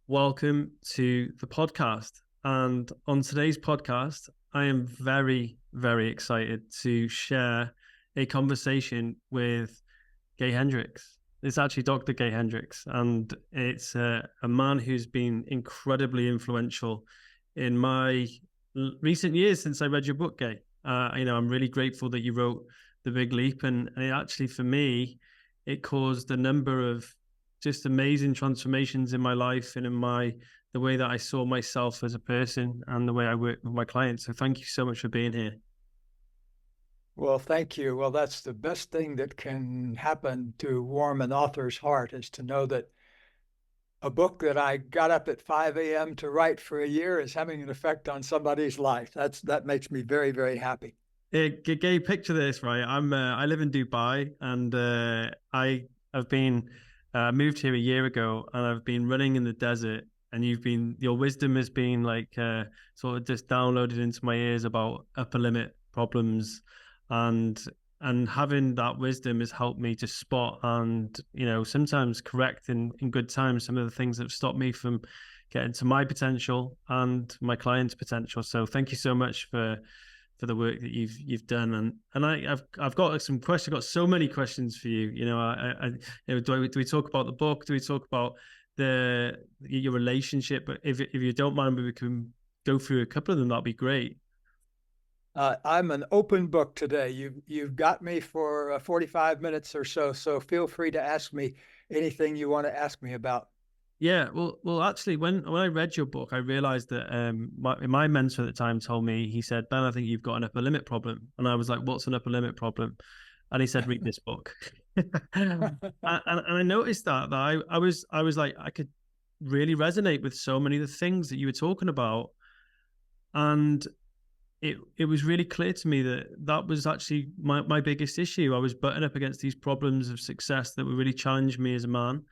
welcome to the podcast. And on today's podcast, I am very, very excited to share a conversation with Gay Hendricks. It's actually Dr. Gay Hendricks, and it's a man who's been incredibly influential in my recent years since I read your book, Gay. I'm really grateful that you wrote The Big Leap, and it actually, for me, it caused a number of just amazing transformations in my life and in the way that I saw myself as a person and the way I work with my clients. So thank you so much for being here. Well, thank you. Well, that's the best thing that can happen to warm an author's heart, is to know that a book that I got up at 5 a.m. to write for a year is having an effect on somebody's life. That makes me very, very happy. Gay, picture this, right? I live in Dubai, and I have been moved here a year ago, and I've been running in the desert. And your wisdom has been like sort of just downloaded into my ears about upper limit problems, and having that wisdom has helped me to spot and sometimes correct in good time some of the things that have stopped me from getting to my potential and my clients' potential. So thank you so much for the work that you've done, and I've got some questions. I've got so many questions for you. Do we talk about the book? Do we talk about your relationship? But if you don't mind, we can go through a couple of them. That'd be great. I'm an open book today. You've got me for 45 minutes or so, so feel free to ask me anything you want to ask me about. Yeah, well, actually, when I read your book, I realized that my mentor at the time told me, he said, Ben, I think you've got an upper limit problem. And I was like, what's an upper limit problem? And he said, read this book. and I noticed that I was like, I could really resonate with so many of the things that you were talking about. And it was really clear to me that was actually my biggest issue. I was butting up against these problems of success that would really challenge me as a man.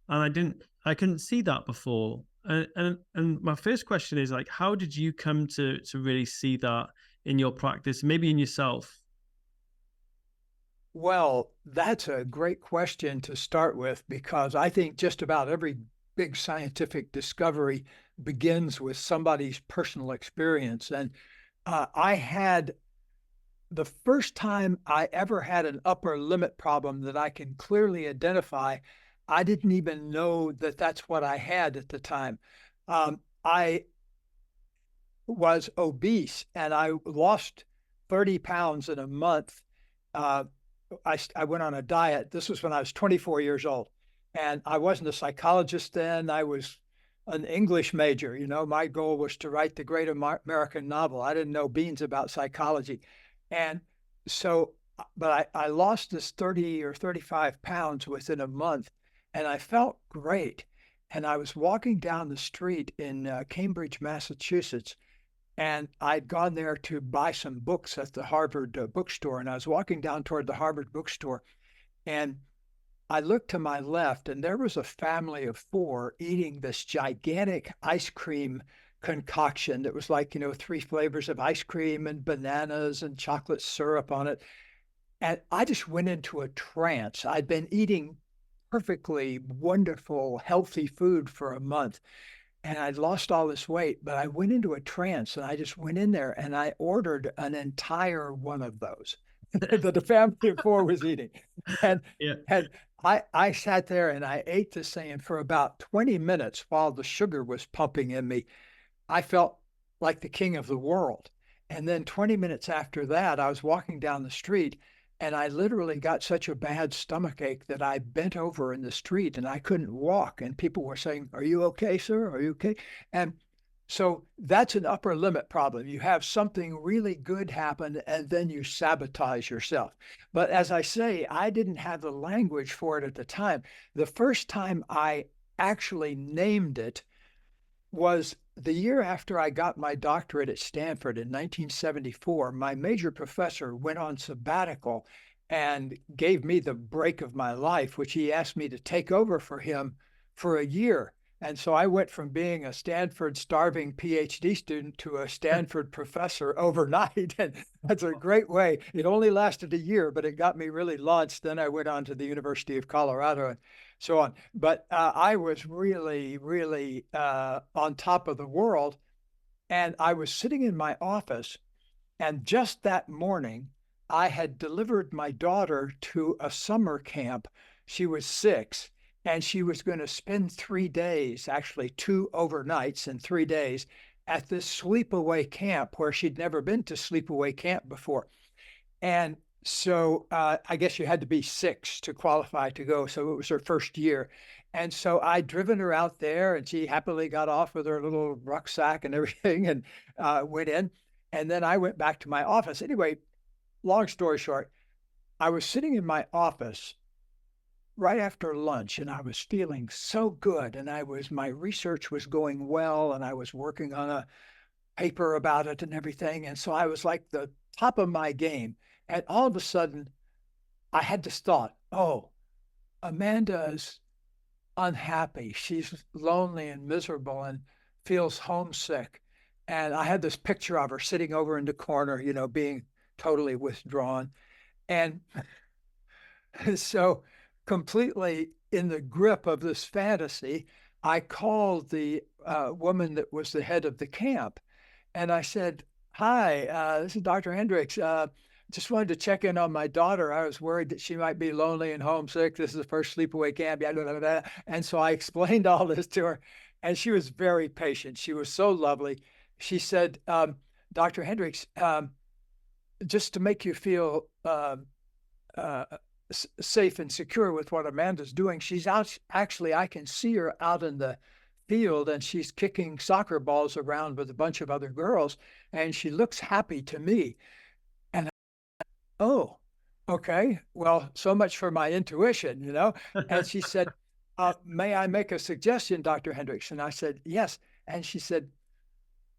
And I couldn't see that before. And my first question is, like, how did you come to really see that in your practice, maybe in yourself? Well, that's a great question to start with, because I think just about every big scientific discovery begins with somebody's personal experience. And I had the first time I ever had an upper limit problem that I can clearly identify. I didn't even know that that's what I had at the time. I was obese and I lost 30 pounds in a month. I went on a diet. This was when I was 24 years old. And I wasn't a psychologist then. I was an English major. My goal was to write the great American novel. I didn't know beans about psychology. And so, but I lost this 30 or 35 pounds within a month, and I felt great. And I was walking down the street in Cambridge, Massachusetts, and I'd gone there to buy some books at the Harvard bookstore. And I was walking down toward the Harvard bookstore, and I looked to my left, and there was a family of four eating this gigantic ice cream concoction that was like, 3 flavors of ice cream and bananas and chocolate syrup on it. And I just went into a trance. I'd been eating perfectly wonderful, healthy food for a month, and I'd lost all this weight, but I went into a trance, and I just went in there and I ordered an entire one of those that the family of four was eating. And, Yeah. and I sat there and I ate this thing, and for about 20 minutes while the sugar was pumping in me, I felt like the king of the world. And then 20 minutes after that, I was walking down the street, and I literally got such a bad stomach ache that I bent over in the street and I couldn't walk. And people were saying, "Are you okay, sir? Are you okay?" And so that's an upper limit problem. You have something really good happen, and then you sabotage yourself. But as I say, I didn't have the language for it at the time. The first time I actually named it was the year after I got my doctorate at Stanford in 1974. My major professor went on sabbatical and gave me the break of my life, which he asked me to take over for him for a year. And so I went from being a Stanford starving PhD student to a Stanford professor overnight. And that's a great way. It only lasted a year, but it got me really launched. Then I went on to the University of Colorado. so on. But I was really, really on top of the world. And I was sitting in my office, and just that morning, I had delivered my daughter to a summer camp. She was 6, and she was going to spend 3 days, actually 2 overnights and 3 days, at this sleepaway camp where she'd never been to sleepaway camp before. And so I guess you had to be 6 to qualify to go. So it was her first year. And so I'd driven her out there, and she happily got off with her little rucksack and everything and went in. And then I went back to my office. Anyway, long story short, I was sitting in my office right after lunch, and I was feeling so good. And my research was going well, and I was working on a paper about it and everything. And so I was like the top of my game. And all of a sudden, I had this thought, oh, Amanda's unhappy. She's lonely and miserable and feels homesick. And I had this picture of her sitting over in the corner, being totally withdrawn. And so, completely in the grip of this fantasy, I called the woman that was the head of the camp. And I said, hi, this is Dr. Hendricks. Just wanted to check in on my daughter. I was worried that she might be lonely and homesick. This is the first sleepaway camp. Blah, blah, blah, blah. And so I explained all this to her, and she was very patient. She was so lovely. She said, Dr. Hendricks, just to make you feel safe and secure with what Amanda's doing, she's out. Actually, I can see her out in the field, and she's kicking soccer balls around with a bunch of other girls, and she looks happy to me. And oh, okay, well, so much for my intuition. And she said, may I make a suggestion, Dr. Hendricks? And I said, yes. And she said,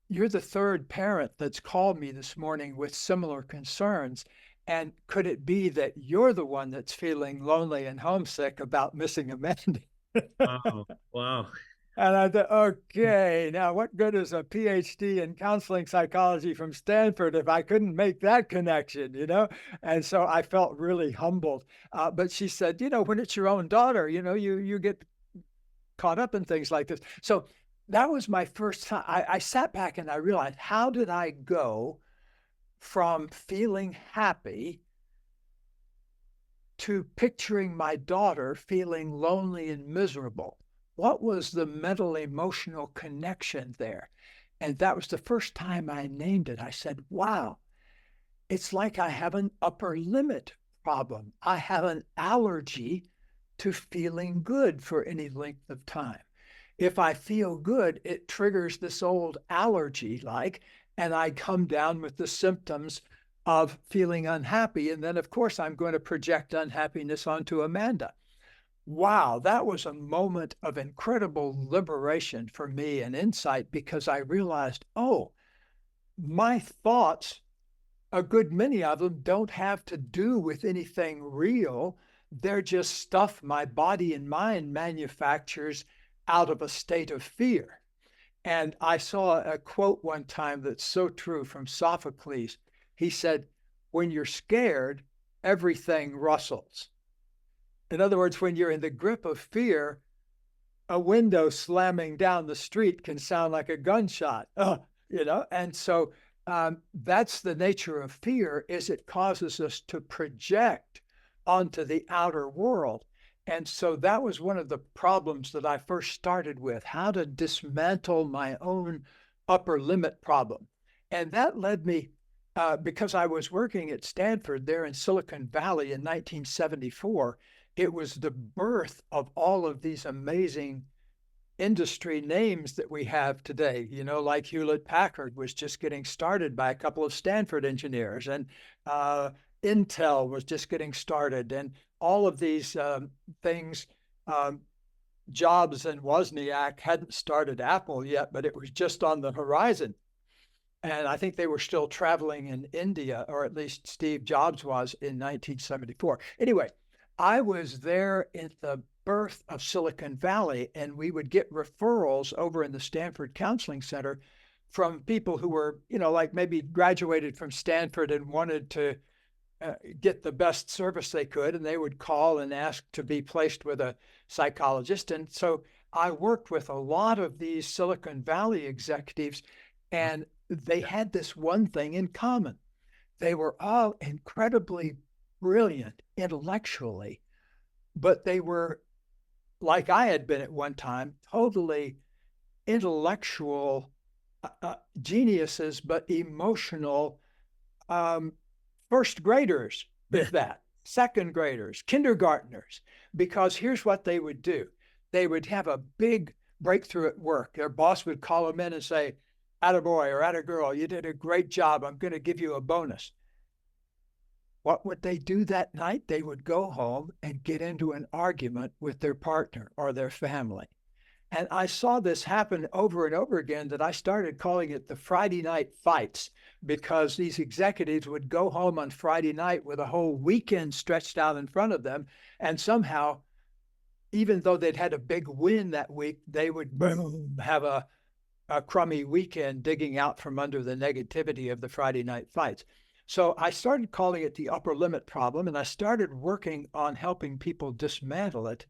you're the third parent that's called me this morning with similar concerns. And could it be that you're the one that's feeling lonely and homesick about missing Amanda? Wow. Wow. And I thought, okay, now what good is a PhD in counseling psychology from Stanford if I couldn't make that connection, And so I felt really humbled. But she said, when it's your own daughter, you get caught up in things like this. So that was my first time. I sat back and I realized, how did I go from feeling happy to picturing my daughter feeling lonely and miserable? What was the mental emotional connection there? And that was the first time I named it. I said, wow, it's like I have an upper limit problem. I have an allergy to feeling good for any length of time. If I feel good, it triggers this old allergy and I come down with the symptoms of feeling unhappy. And then, of course, I'm going to project unhappiness onto Amanda. Wow, that was a moment of incredible liberation for me and insight, because I realized, oh, my thoughts, a good many of them, don't have to do with anything real. They're just stuff my body and mind manufactures out of a state of fear. And I saw a quote one time that's so true from Sophocles. He said, when you're scared, everything rustles. In other words, when you're in the grip of fear, a window slamming down the street can sound like a gunshot, And so that's the nature of fear, is it causes us to project onto the outer world. And so that was one of the problems that I first started with, how to dismantle my own upper limit problem. And that led me, because I was working at Stanford there in Silicon Valley in 1974, it was the birth of all of these amazing industry names that we have today, like Hewlett-Packard was just getting started by a couple of Stanford engineers, and Intel was just getting started, and all of these things, Jobs and Wozniak hadn't started Apple yet, but it was just on the horizon. And I think they were still traveling in India, or at least Steve Jobs was in 1974. Anyway, I was there at the birth of Silicon Valley, and we would get referrals over in the Stanford Counseling Center from people who were, like maybe graduated from Stanford and wanted to get the best service they could, and they would call and ask to be placed with a psychologist. And so I worked with a lot of these Silicon Valley executives, and they had this one thing in common. They were all incredibly brilliant intellectually, but they were, like I had been at one time, totally intellectual geniuses, but emotional first graders, if that, second graders, kindergartners, because here's what they would do. They would have a big breakthrough at work. Their boss would call them in and say, "Attaboy or attagirl, you did a great job. I'm going to give you a bonus." What would they do that night? They would go home and get into an argument with their partner or their family. And I saw this happen over and over again, that I started calling it the Friday night fights, because these executives would go home on Friday night with a whole weekend stretched out in front of them. And somehow, even though they'd had a big win that week, they would boom, have a crummy weekend digging out from under the negativity of the Friday night fights. So I started calling it the upper limit problem, and I started working on helping people dismantle it.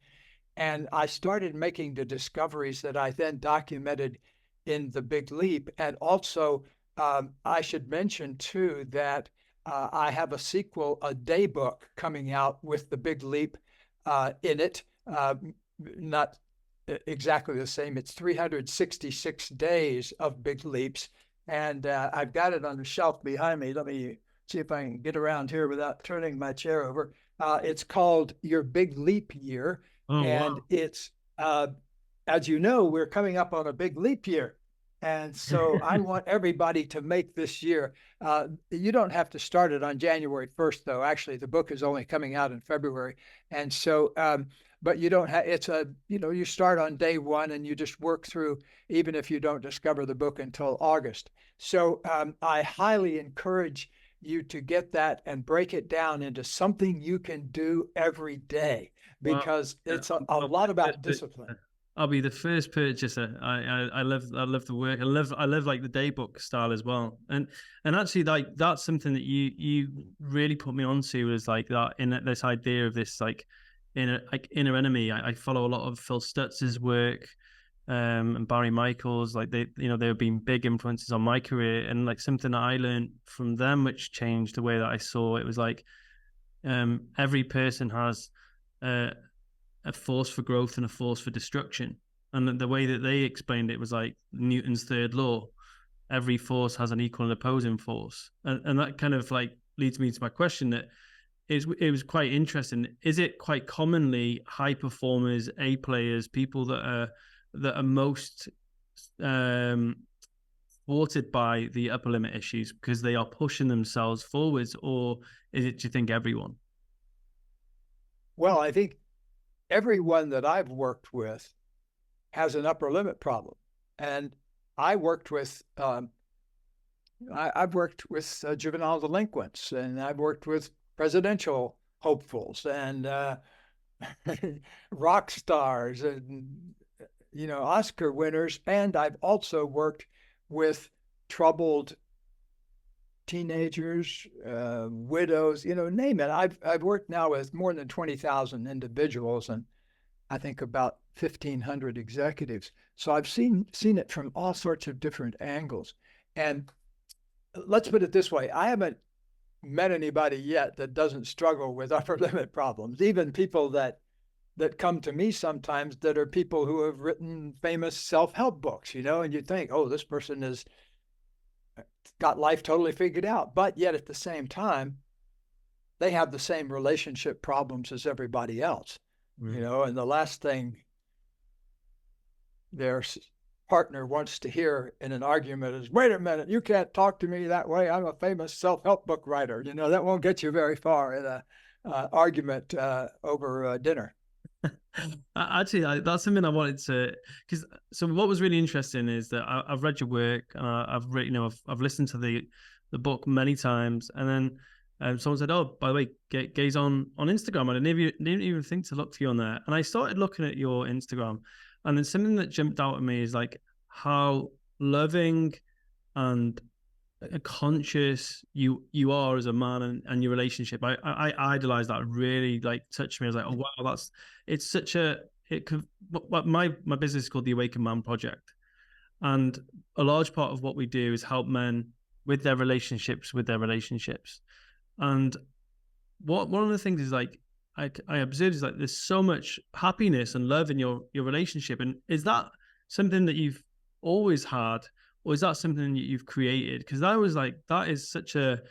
And I started making the discoveries that I then documented in The Big Leap. And also, I should mention too that I have a sequel, a day book coming out with The Big Leap in it. Not exactly the same. It's 366 days of big leaps. And I've got it on the shelf behind me. Let me see if I can get around here without turning my chair over. It's called Your Big Leap Year. Oh, And wow. it's, as you know, we're coming up on a big leap year. And so I want everybody to make this year. You don't have to start it on January 1st, though. Actually, the book is only coming out in February. And so, but you don't have, you start on day one and you just work through, even if you don't discover the book until August. So I highly encourage you to get that and break it down into something you can do every day, Wow. because Yeah, it's a lot about discipline. I'll be the first purchaser. I love the work. I love like the day book style as well. And actually, like that's something that you really put me onto, is like that, in this idea of this like inner enemy. I follow a lot of Phil Stutz's work, and Barry Michaels. Like they've been big influences on my career, and like something that I learned from them, which changed the way that I saw it, was like every person has a force for growth and a force for destruction. And the way that they explained it was like Newton's third law: every force has an equal and opposing force. And that kind of like leads me to my question, that it was quite interesting. Is it quite commonly high performers, A players, people that are most thwarted by the upper limit issues because they are pushing themselves forwards, or is it, do you think, everyone? Well, I think everyone that I've worked with has an upper limit problem. And I worked with, I've worked with juvenile delinquents, and I've worked with presidential hopefuls and rock stars and, Oscar winners. And I've also worked with troubled teenagers, widows, name it. I've worked now with more than 20,000 individuals, and I think about 1,500 executives. So I've seen it from all sorts of different angles. And let's put it this way: I haven't met anybody yet that doesn't struggle with upper limit problems. Even people that come to me sometimes, that are people who have written famous self-help books, and you think, oh, this person has got life totally figured out. But yet at the same time, they have the same relationship problems as everybody else, and the last thing their partner wants to hear in an argument is, wait a minute, you can't talk to me that way. I'm a famous self-help book writer. That won't get you very far in a argument over dinner. Actually, that's something I wanted to, because so what was really interesting is that I've read your work, and I've read, I've listened to the book many times, and then someone said, "Oh, by the way, Gay's on Instagram." I didn't even think to look for you on there, and I started looking at your Instagram, and then something that jumped out at me is like how loving and conscious you are as a man, and your relationship. I idolize that. Really like touched me. I was like, oh wow, that's it's such a it could. But my business is called the Awakened Man Project, and a large part of what we do is help men with their relationships. And what one of the things is like I observed is like there's so much happiness and love in your relationship. And is that something that you've always had, or is that something that you've created? Because I was like, that is such an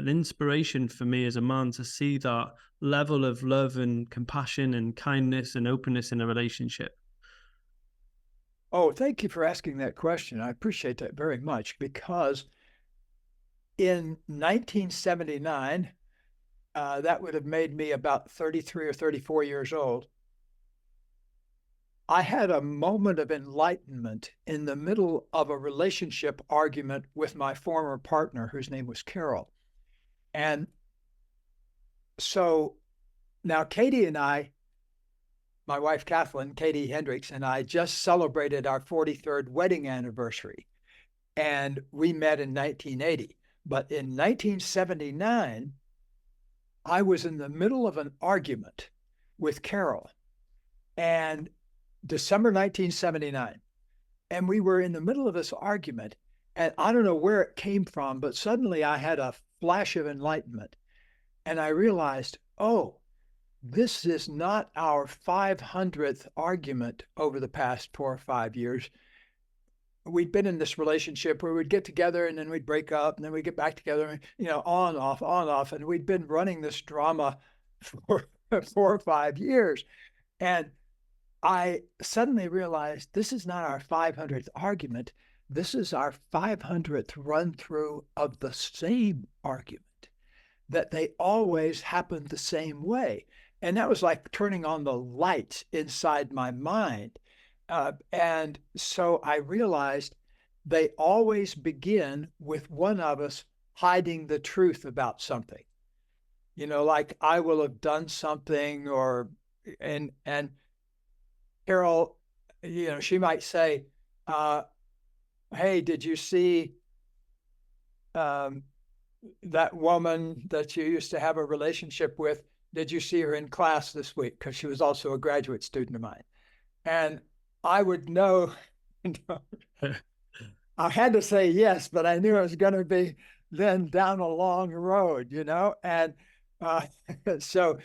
inspiration for me as a man to see that level of love and compassion and kindness and openness in a relationship. Oh, thank you for asking that question. I appreciate that very much, because in 1979, that would have made me about 33 or 34 years old. I had a moment of enlightenment in the middle of a relationship argument with my former partner, whose name was Carol. And so now Katie and I, my wife Kathleen, Katie Hendricks, and I just celebrated our 43rd wedding anniversary. And we met in 1980. But in 1979, I was in the middle of an argument with Carol, and December 1979. And we were in the middle of this argument, and I don't know where it came from, but suddenly I had a flash of enlightenment. And I realized, oh, this is not our 500th argument over the past 4 or 5 years. We'd been in this relationship where we'd get together and then we'd break up and then we'd get back together, on, off, on, off. And we'd been running this drama for 4 or 5 years. And I suddenly realized this is not our 500th argument. This is our 500th run through of the same argument, that they always happened the same way. And that was like turning on the lights inside my mind. And so I realized they always begin with one of us hiding the truth about something. Like I will have done something, and Carol, she might say, hey, did you see that woman that you used to have a relationship with? Did you see her in class this week? Because she was also a graduate student of mine. And I would know, I had to say yes, but I knew it was going to be then down a long road, And so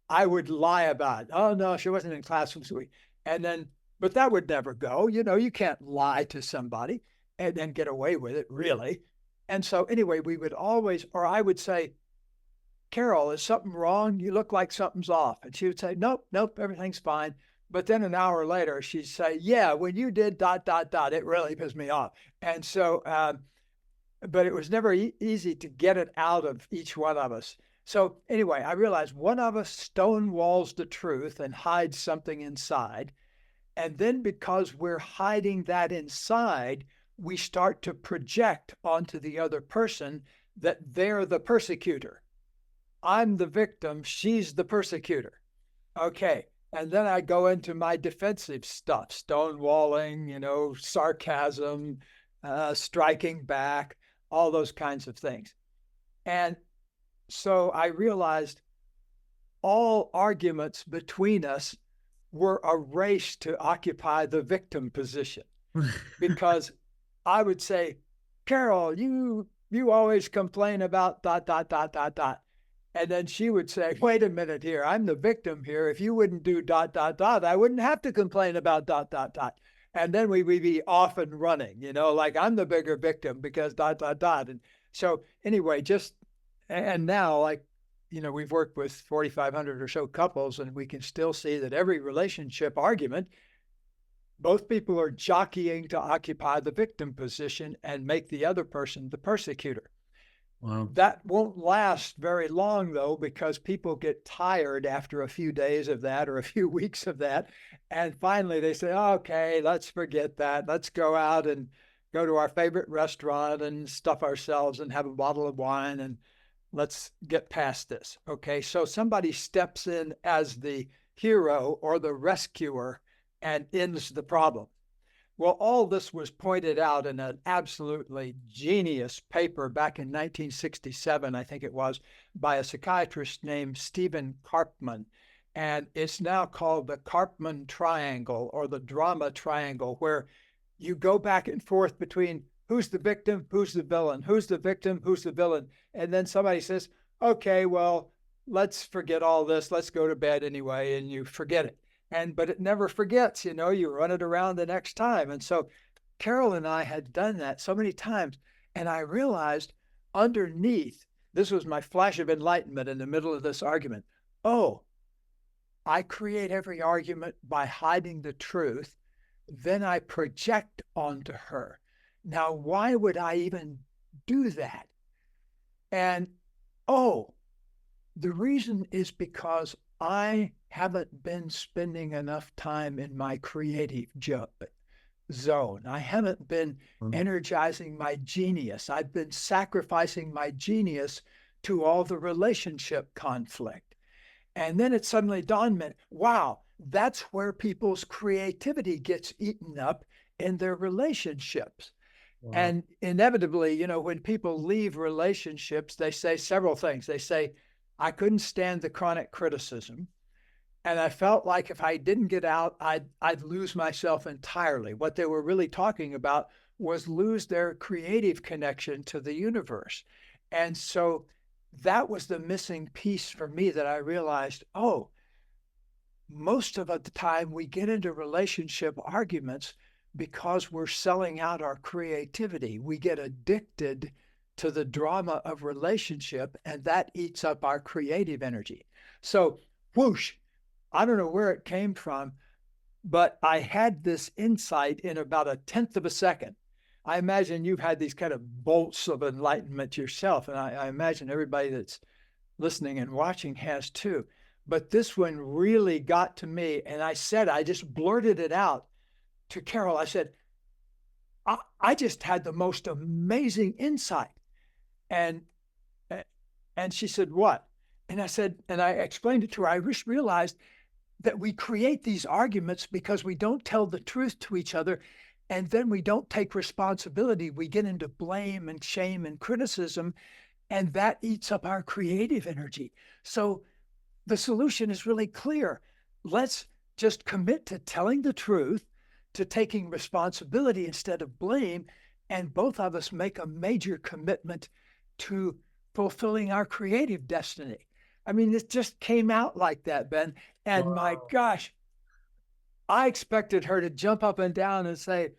I would lie about it. Oh, no, she wasn't in class this week. And then, but that would never go. You can't lie to somebody and then get away with it, really. And so anyway, we would always, or I would say, Carol, is something wrong? You look like something's off. And she would say, nope, everything's fine. But then an hour later, she'd say, yeah, when you did ... it really pissed me off. And so, but it was never easy to get it out of each one of us. So anyway, I realized one of us stonewalls the truth and hides something inside. And then because we're hiding that inside, we start to project onto the other person that they're the persecutor. I'm the victim, she's the persecutor. Okay. And then I go into my defensive stuff, stonewalling, sarcasm, striking back, all those kinds of things. And so I realized all arguments between us were a race to occupy the victim position. Because I would say, Carol, you always complain about ... And then she would say, wait a minute here, I'm the victim here. If you wouldn't do ... I wouldn't have to complain about ... And then we'd be off and running, like I'm the bigger victim because ... And so anyway, and now like, we've worked with 4,500 or so couples, and we can still see that every relationship argument, both people are jockeying to occupy the victim position and make the other person the persecutor. Wow. That won't last very long, though, because people get tired after a few days of that or a few weeks of that. And finally they say, okay, let's forget that. Let's go out and go to our favorite restaurant and stuff ourselves and have a bottle of wine and let's get past this. Okay, so somebody steps in as the hero or the rescuer and ends the problem. Well, all this was pointed out in an absolutely genius paper back in 1967, I think it was, by a psychiatrist named Stephen Karpman. And it's now called the Karpman Triangle or the drama triangle, where you go back and forth between who's the victim, who's the villain, who's the victim, who's the villain. And then somebody says, okay, well, let's forget all this. Let's go to bed anyway. And you forget it. But it never forgets, you run it around the next time. And so Carol and I had done that so many times. And I realized underneath, this was my flash of enlightenment in the middle of this argument. Oh, I create every argument by hiding the truth. Then I project onto her. Now, why would I even do that? And oh, the reason is because I haven't been spending enough time in my creative zone. I haven't been energizing my genius. I've been sacrificing my genius to all the relationship conflict. And then it suddenly dawned on me, wow, that's where people's creativity gets eaten up in their relationships. Wow. And inevitably, when people leave relationships, they say several things. They say, I couldn't stand the chronic criticism. And I felt like if I didn't get out, I'd lose myself entirely. What they were really talking about was lose their creative connection to the universe. And so that was the missing piece for me that I realized, oh, most of the time we get into relationship arguments because we're selling out our creativity. We get addicted to the drama of relationship, and that eats up our creative energy. So whoosh, I don't know where it came from, but I had this insight in about 1/10 of a second. I imagine you've had these kind of bolts of enlightenment yourself, and I imagine everybody that's listening and watching has too. But this one really got to me, and I just blurted it out to Carol. I said, I just had the most amazing insight. And she said, what? And I said, and I explained it to her. I just realized that we create these arguments because we don't tell the truth to each other, and then we don't take responsibility. We get into blame and shame and criticism, and that eats up our creative energy. So the solution is really clear. Let's just commit to telling the truth, to taking responsibility instead of blame, and both of us make a major commitment to fulfilling our creative destiny. I mean, it just came out like that, Ben. And wow. My gosh, I expected her to jump up and down and say,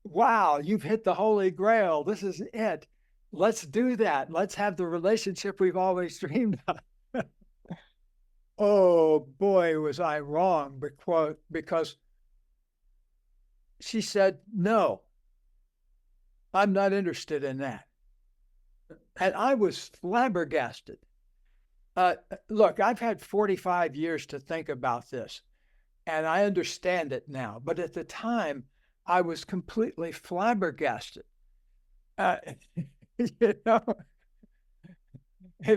wow, you've hit the Holy Grail. This is it. Let's do that. Let's have the relationship we've always dreamed of. Oh, boy, was I wrong, because she said, no, I'm not interested in that. And I was flabbergasted. Look, I've had 45 years to think about this, and I understand it now. But at the time, I was completely flabbergasted. If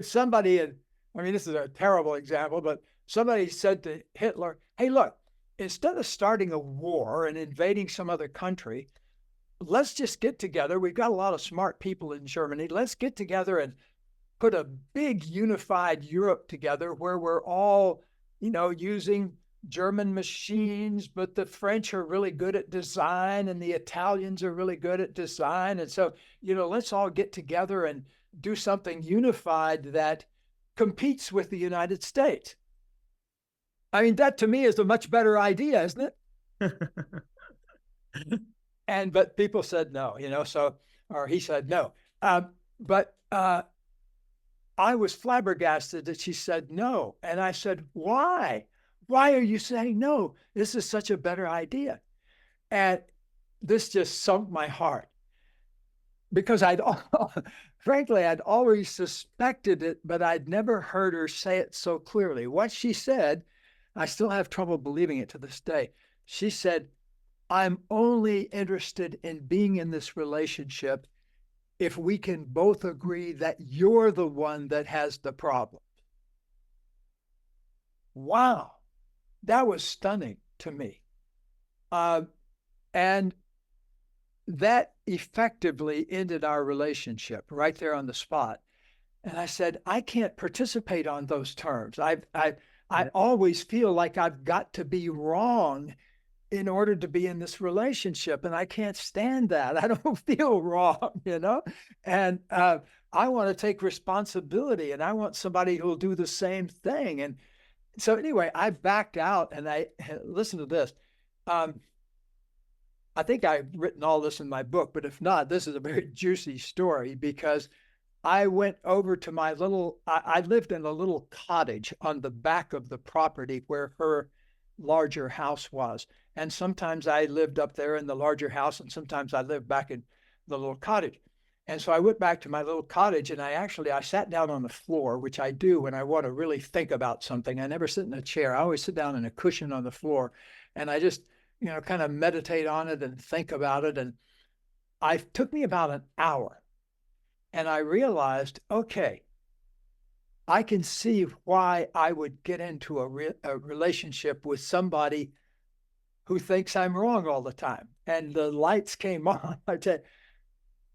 somebody had, I mean, this is a terrible example, but somebody said to Hitler, hey, look, instead of starting a war and invading some other country, let's just get together. We've got a lot of smart people in Germany. Let's get together and put a big unified Europe together where we're all, using German machines, but the French are really good at design and the Italians are really good at design. And so, let's all get together and do something unified that competes with the United States. I mean, that to me is a much better idea, isn't it? But people said no, or he said no. But I was flabbergasted that she said no. And I said, why? Why are you saying no? This is such a better idea. And this just sunk my heart, because frankly, I'd always suspected it, but I'd never heard her say it so clearly. What she said, I still have trouble believing it to this day. She said, I'm only interested in being in this relationship if we can both agree that you're the one that has the problem. Wow, that was stunning to me. And that effectively ended our relationship right there on the spot. And I said, I can't participate on those terms. I Yeah. always feel like I've got to be wrong in order to be in this relationship. And I can't stand that. I don't feel wrong, you know? And I want to take responsibility and I want somebody who'll do the same thing. And so anyway, I backed out and I listen to this. Um, I think I've written all this in my book, but if not, this is a very juicy story because I went over to my I lived in a little cottage on the back of the property where her larger house was. And sometimes I lived up there in the larger house, and sometimes I lived back in the little cottage. And so I went back to my little cottage and I sat down on the floor, which I do when I want to really think about something. I never sit in a chair. I always sit down in a cushion on the floor and I just, kind of meditate on it and think about it. And it took me about an hour. And I realized, okay, I can see why I would get into a relationship with somebody who thinks I'm wrong all the time. And the lights came on. I tell you,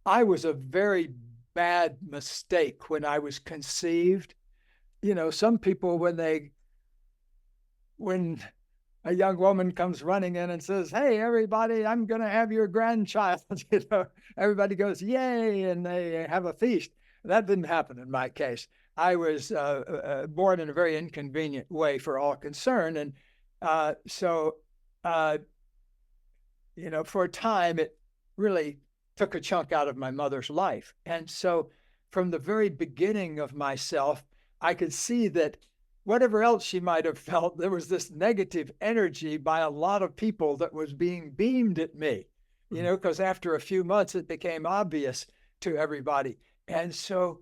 I was a very bad mistake when I was conceived. Some people, when a young woman comes running in and says, "Hey, everybody, I'm going to have your grandchild," everybody goes, "Yay," and they have a feast. That didn't happen in my case. I was born in a very inconvenient way for all concerned. And so, for a time, it really took a chunk out of my mother's life. And so from the very beginning of myself, I could see that whatever else she might have felt, there was this negative energy by a lot of people that was being beamed at me, because after a few months, it became obvious to everybody. And so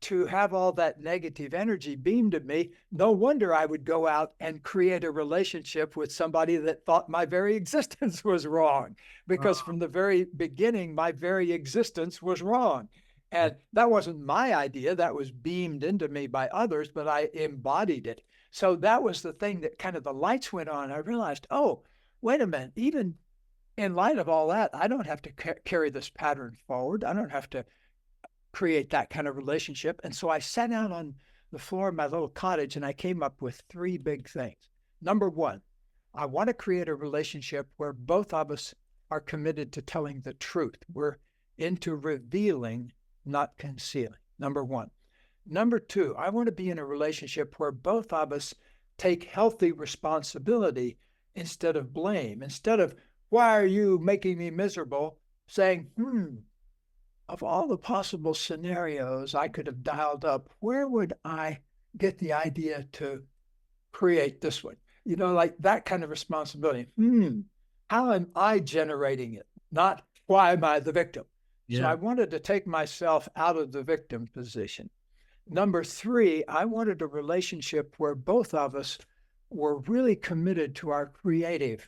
to have all that negative energy beamed at me, no wonder I would go out and create a relationship with somebody that thought my very existence was wrong, because from the very beginning, my very existence was wrong. And that wasn't my idea. That was beamed into me by others, but I embodied it. So that was the thing that kind of the lights went on. I realized, oh, wait a minute, even in light of all that, I don't have to carry this pattern forward. I don't have to create that kind of relationship. And so I sat down on the floor of my little cottage and I came up with three big things. Number one, I want to create a relationship where both of us are committed to telling the truth. We're into revealing, not concealing. Number one. Number two, I want to be in a relationship where both of us take healthy responsibility instead of blame. Instead of, "Why are you making me miserable?" saying, of all the possible scenarios I could have dialed up, where would I get the idea to create this one? Like that kind of responsibility. How am I generating it? Not why am I the victim? So I wanted to take myself out of the victim position. Number three, I wanted a relationship where both of us were really committed to our creative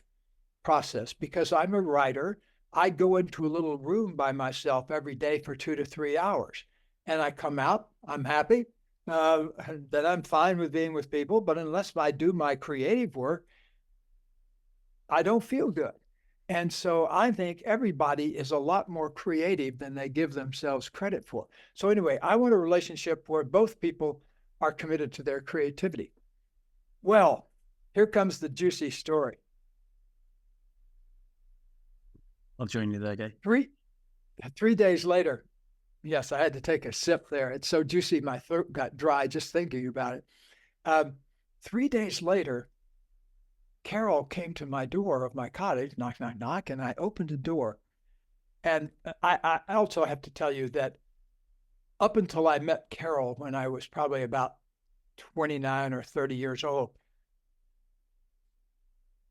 process. Because I'm a writer, I go into a little room by myself every day for 2 to 3 hours. And I come out, I'm happy, then I'm fine with being with people. But unless I do my creative work, I don't feel good. And so I think everybody is a lot more creative than they give themselves credit for. So anyway, I want a relationship where both people are committed to their creativity. Well, here comes the juicy story. I'll join you there, Gay. 3 days later, yes, I had to take a sip there. It's so juicy, my throat got dry just thinking about it. 3 days later, Carol came to my door of my cottage, knock, knock, knock, and I opened the door. And I also have to tell you that up until I met Carol when I was probably about 29 or 30 years old,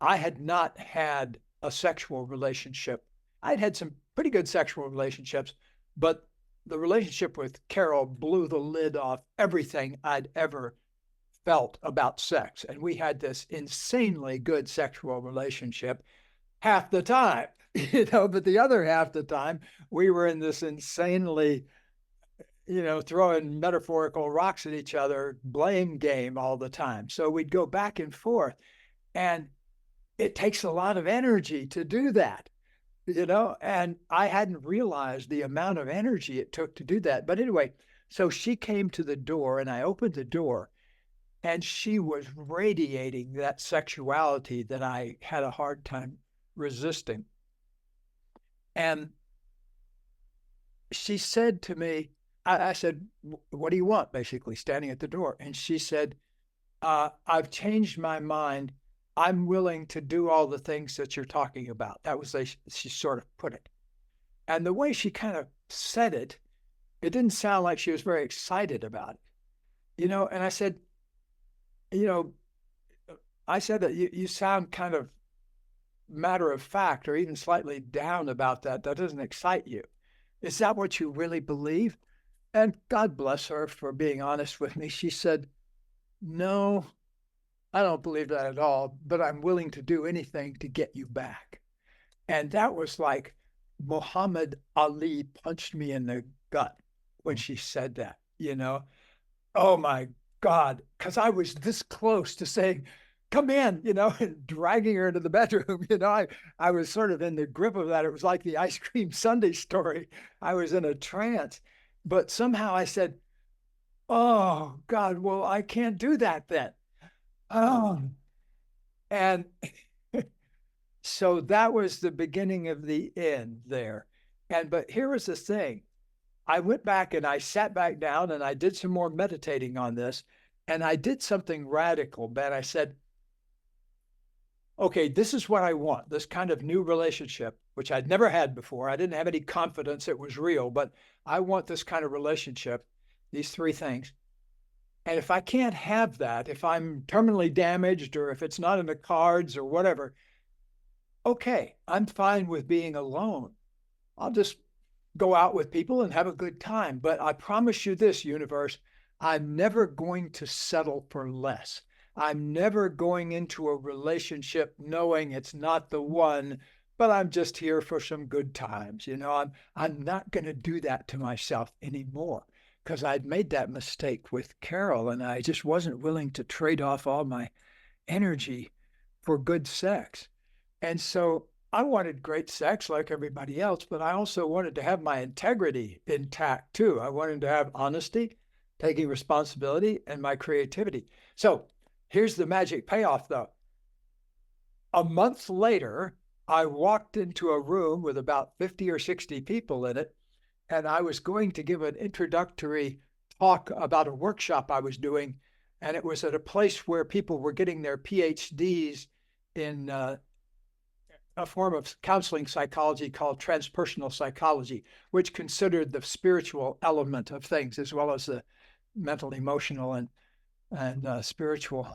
I had not had a sexual relationship. I'd had some pretty good sexual relationships, but the relationship with Carol blew the lid off everything I'd ever felt about sex. And we had this insanely good sexual relationship half the time, but the other half the time, we were in this insanely, throwing metaphorical rocks at each other, blame game all the time. So we'd go back and forth. And it takes a lot of energy to do that. and I hadn't realized the amount of energy it took to do that. But anyway, so she came to the door and I opened the door and she was radiating that sexuality that I had a hard time resisting. And she said to me, I said, what do you want? Basically, standing at the door. And she said, I've changed my mind. I'm willing to do all the things that you're talking about. That was the way she sort of put it. And the way she kind of said it, it didn't sound like she was very excited about it, and I said, you know, I said that you sound kind of matter of fact or even slightly down about that. That doesn't excite you. Is that what you really believe? And God bless her for being honest with me. She said, no, I don't believe that at all, but I'm willing to do anything to get you back. And that was like Muhammad Ali punched me in the gut when she said that. Oh my God, because I was this close to saying, come in, and dragging her into the bedroom. I was sort of in the grip of that. It was like the ice cream sundae story. I was in a trance. But somehow I said, oh God, well, I can't do that then. Oh. And so that was the beginning of the end there. But here was the thing. I went back and I sat back down and I did some more meditating on this. And I did something radical, Ben. I said, okay, this is what I want, this kind of new relationship, which I'd never had before. I didn't have any confidence it was real, but I want this kind of relationship, these three things. And if I can't have that, if I'm terminally damaged or if it's not in the cards or whatever, okay, I'm fine with being alone. I'll just go out with people and have a good time. But I promise you this, universe, I'm never going to settle for less. I'm never going into a relationship knowing it's not the one, but I'm just here for some good times. I'm not going to do that to myself anymore because I'd made that mistake with Carol and I just wasn't willing to trade off all my energy for good sex. And so I wanted great sex like everybody else, but I also wanted to have my integrity intact too. I wanted to have honesty, taking responsibility, and my creativity. So here's the magic payoff though. A month later, I walked into a room with about 50 or 60 people in it, and I was going to give an introductory talk about a workshop I was doing, and it was at a place where people were getting their PhDs in a form of counseling psychology called transpersonal psychology, which considered the spiritual element of things as well as the mental, emotional, and spiritual,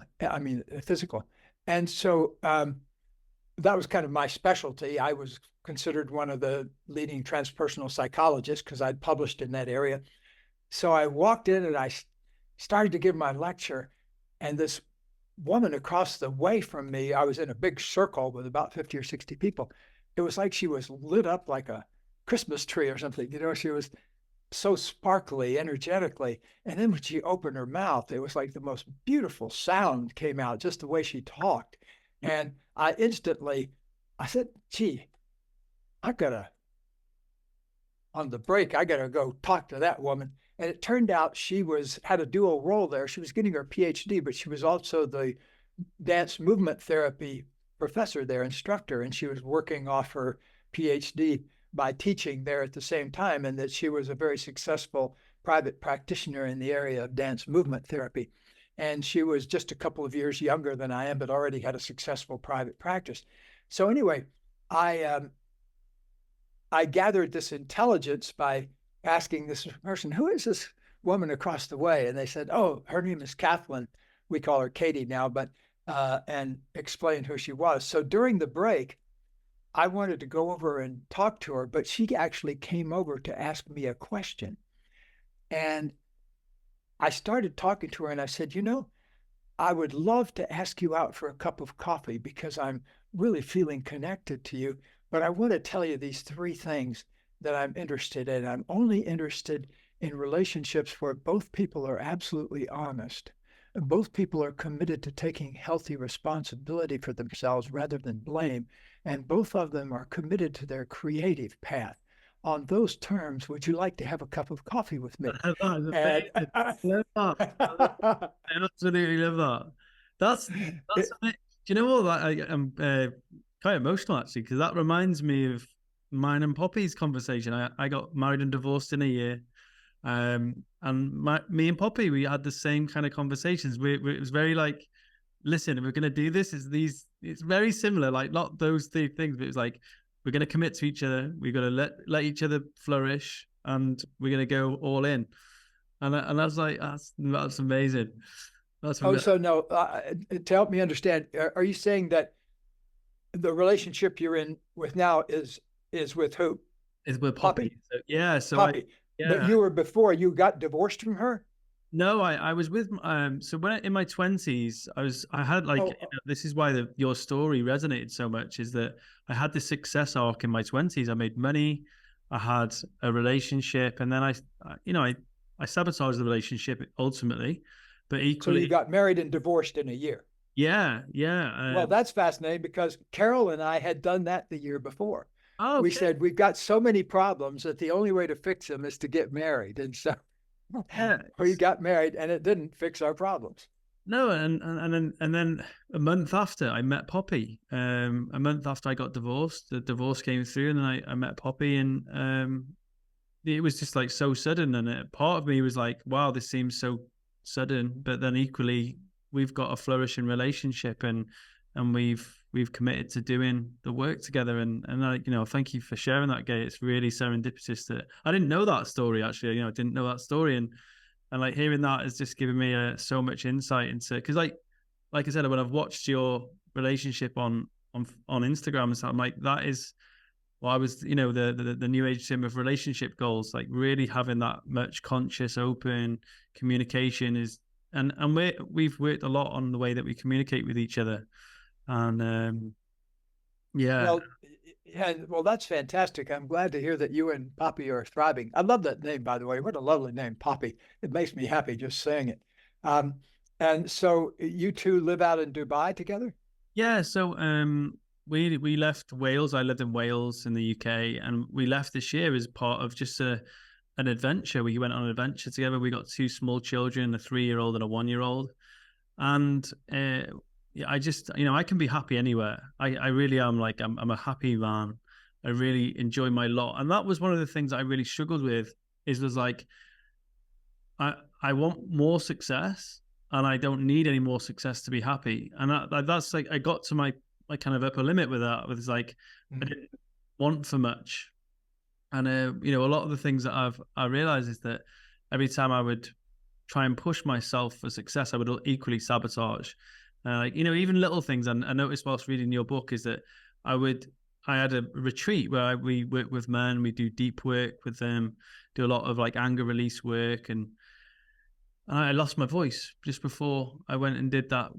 physical. And so that was kind of my specialty. I was considered one of the leading transpersonal psychologists because I'd published in that area. So I walked in and I started to give my lecture, and this woman across the way from me, I was in a big circle with about 50 or 60 people. It was like she was lit up like a Christmas tree or something. She was so sparkly, energetically. And then when she opened her mouth, it was like the most beautiful sound came out, just the way she talked. And I said, gee, on the break, I gotta go talk to that woman. And it turned out she had a dual role there. She was getting her PhD, but she was also the dance movement therapy professor there, instructor, and she was working off her PhD by teaching there at the same time, and that she was a very successful private practitioner in the area of dance movement therapy. And she was just a couple of years younger than I am, but already had a successful private practice. So anyway, I gathered this intelligence by asking this person, who is this woman across the way? And they said, oh, her name is Kathleen. We call her Katie now, but and explained who she was. So during the break, I wanted to go over and talk to her, but she actually came over to ask me a question. And I started talking to her and I said, I would love to ask you out for a cup of coffee because I'm really feeling connected to you. But I want to tell you these three things that I'm interested in. I'm only interested in relationships where both people are absolutely honest. Both people are committed to taking healthy responsibility for themselves rather than blame, and both of them are committed to their creative path. On those terms, would you like to have a cup of coffee with me? That is And amazing. I love that. I absolutely love that. That's a bit, do you know what? I'm quite emotional actually, because that reminds me of mine and Poppy's conversation. I got married and divorced in a year. And me and Poppy, we had the same kind of conversations. It was very like, listen, if we're going to do this, it's very similar, like not those three things, but it was like, we're going to commit to each other. We're going to let each other flourish, and we're going to go all in. And I was like, that's amazing. oh, so no, to help me understand, are you saying that the relationship you're in with now is with who? Is with Poppy. Poppy? So, yeah. So Poppy. But yeah. you were before you got divorced from her? No, I was with so when in my 20s I had like Oh, you know, this is why your story resonated so much, is that I had this success arc in my 20s. I made money, I had a relationship, and then I sabotaged the relationship ultimately, but so you equally got married and divorced in a year. yeah. Well, that's fascinating because Carol and I had done that the year before. Oh, We okay. said we've got so many problems that the only way to fix them is to get married. And so Yeah. we got married and it didn't fix our problems. No, and then a month after I met Poppy. A month after I got divorced, the divorce came through, and then I met Poppy, and it was just like so sudden. And part of me was like, wow, this seems so sudden, but then equally, we've got a flourishing relationship, and we've committed to doing the work together. And I, thank you for sharing that, Gay. It's really serendipitous that I didn't know that story actually. I didn't know that story, and like hearing that has just given me so much insight into, because like I said, when I've watched your relationship on Instagram and stuff, I'm like, that is, well, I was, the new age sim of relationship goals, like really having that much conscious, open communication is, and we've worked a lot on the way that we communicate with each other, and yeah, Well, well, that's fantastic. I'm glad to hear that you and Poppy are thriving. I love that name, by the way. What a lovely name, Poppy. It makes me happy just saying it. Um, and so you two live out in Dubai together? yeah. So we left Wales. I lived in Wales in the UK, and we left this year as part of just an adventure. We went on an adventure together. We got two small children, a 3-year-old and a 1-year-old. And yeah, I just, I can be happy anywhere. I really am, like, I'm a happy man. I really enjoy my lot. And that was one of the things I really struggled with, was like, I want more success, and I don't need any more success to be happy. And that's like, I got to my kind of upper limit with that. With like, I didn't want for much. And a lot of the things that I realized is that every time I would try and push myself for success, I would equally sabotage. Even little things. And I noticed whilst reading your book is that I had a retreat where we work with men, we do deep work with them, do a lot of like anger release work, and I lost my voice just before I went and did that.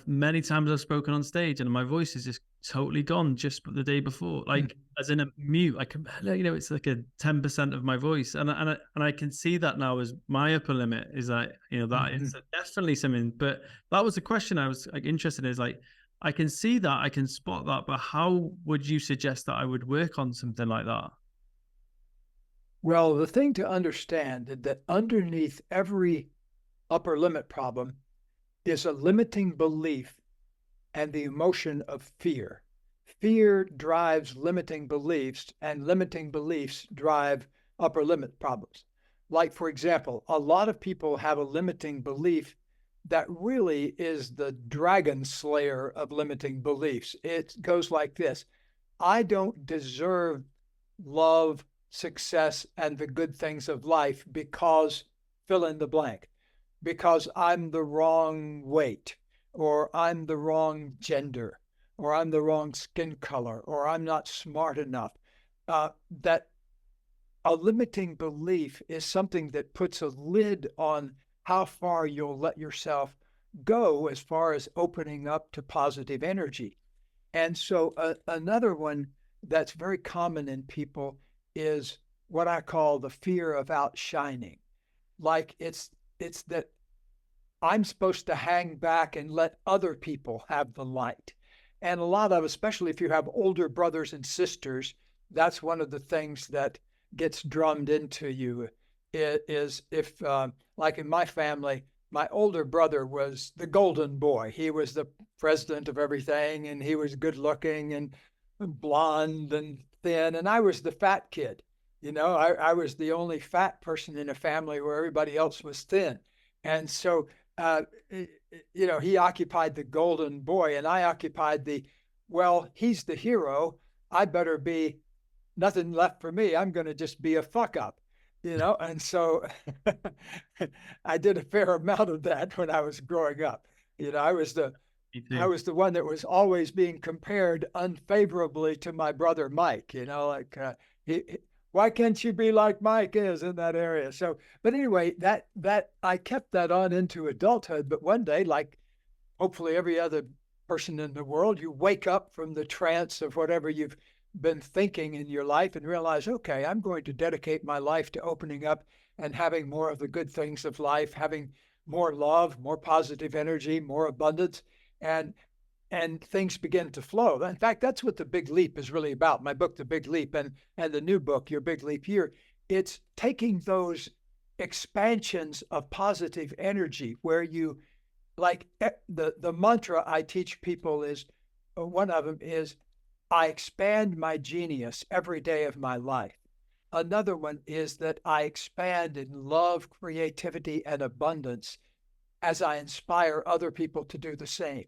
Many times I've spoken on stage and my voice is just totally gone just the day before, like as in a mute. I can, it's like a 10% of my voice, and I can see that now as my upper limit is that that is definitely something. But that was the question I was like interested in, is like, I can see that, I can spot that, but how would you suggest that I would work on something like that? Well, the thing to understand is that underneath every upper limit problem is a limiting belief and the emotion of fear. Fear drives limiting beliefs, and limiting beliefs drive upper limit problems. Like, for example, a lot of people have a limiting belief that really is the dragon slayer of limiting beliefs. It goes like this: I don't deserve love, success, and the good things of life because fill in the blank, because I'm the wrong weight, or I'm the wrong gender, or I'm the wrong skin color, or I'm not smart enough. That a limiting belief is something that puts a lid on how far you'll let yourself go as far as opening up to positive energy. And so another one that's very common in people is what I call the fear of outshining. Like it's that I'm supposed to hang back and let other people have the light. And a lot of, especially if you have older brothers and sisters, that's one of the things that gets drummed into you is if, like in my family, my older brother was the golden boy. He was the president of everything, and he was good looking and blonde and thin. And I was the fat kid. I was the only fat person in a family where everybody else was thin. And so uh, he occupied the golden boy, and I occupied well, he's the hero. I better be nothing left for me. I'm going to just be a fuck up, And so I did a fair amount of that when I was growing up. I was the Me I too. was the one that was always being compared unfavorably to my brother Mike. Like why can't you be like Mike is in that area? So, but anyway, that I kept that on into adulthood. But one day, like hopefully every other person in the world, you wake up from the trance of whatever you've been thinking in your life and realize, okay, I'm going to dedicate my life to opening up and having more of the good things of life, having more love, more positive energy, more abundance, and things begin to flow. In fact, that's what the Big Leap is really about. My book, The Big Leap, and the new book, Your Big Leap Year. It's taking those expansions of positive energy where you like the mantra I teach people is one of them is I expand my genius every day of my life. Another one is that I expand in love, creativity, and abundance as I inspire other people to do the same.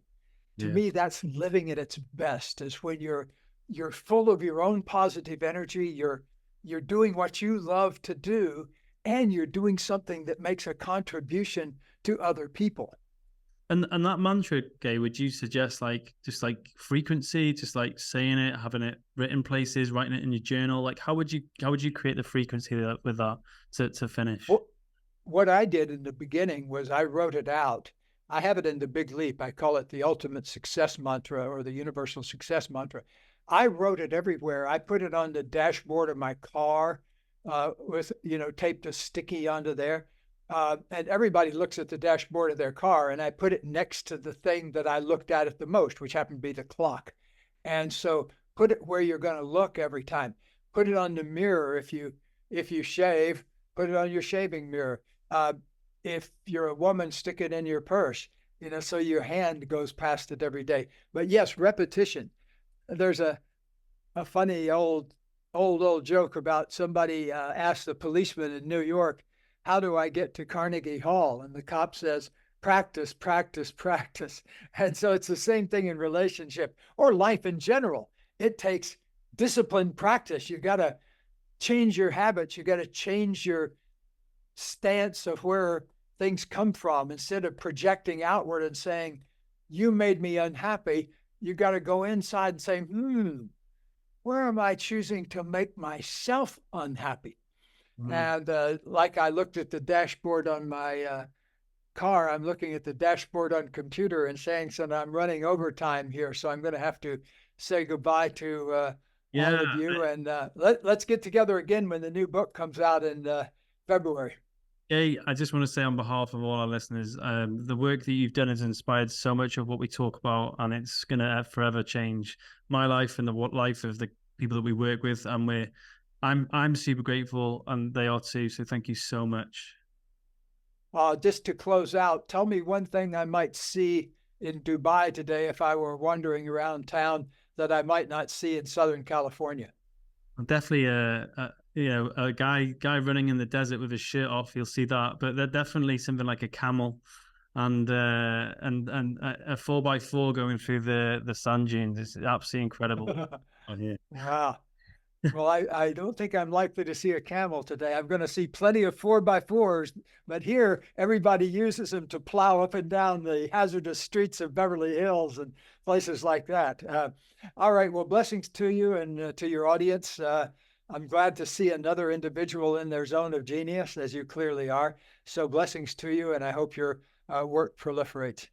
To Yeah. me, that's living at its best, is when you're full of your own positive energy, you're doing what you love to do, and you're doing something that makes a contribution to other people. And that mantra, Gay, would you suggest like just like frequency, just like saying it, having it written places, writing it in your journal? Like how would you create the frequency with that to finish? Well, what I did in the beginning was I wrote it out. I have it in the Big Leap. I call it the ultimate success mantra or the universal success mantra. I wrote it everywhere. I put it on the dashboard of my car with, taped a sticky onto there. And everybody looks at the dashboard of their car, and I put it next to the thing that I looked at the most, which happened to be the clock. And so put it where you're going to look every time. Put it on the mirror if you shave. Put it on your shaving mirror. Uh, if you're a woman, stick it in your purse, so your hand goes past it every day. But yes, repetition. There's a funny old joke about somebody asked the policeman in New York, how do I get to Carnegie Hall? And the cop says, practice, practice, practice. And so it's the same thing in relationship or life in general. It takes disciplined practice. You got to change your habits. You got to change your stance of where things come from. Instead of projecting outward and saying, you made me unhappy, you got to go inside and say, where am I choosing to make myself unhappy? Mm. And like I looked at the dashboard on my car, I'm looking at the dashboard on computer and saying, so I'm running overtime here. So I'm going to have to say goodbye to Yeah, all of you. And let's get together again when the new book comes out in February. Gay, I just want to say on behalf of all our listeners, the work that you've done has inspired so much of what we talk about, and it's going to forever change my life and the life of the people that we work with. And I'm super grateful, and they are too. So thank you so much. Just to close out, tell me one thing I might see in Dubai today if I were wandering around town that I might not see in Southern California. Definitely a guy running in the desert with his shirt off. You'll see that, but they're definitely something like a camel, and a 4x4 going through the sand dunes. It's absolutely incredible. Oh yeah. Wow. Well, I don't think I'm likely to see a camel today. I'm going to see plenty of 4x4s, but here everybody uses them to plow up and down the hazardous streets of Beverly Hills and places like that. All right. Well, blessings to you and to your audience. I'm glad to see another individual in their zone of genius, as you clearly are. So blessings to you, and I hope your work proliferates.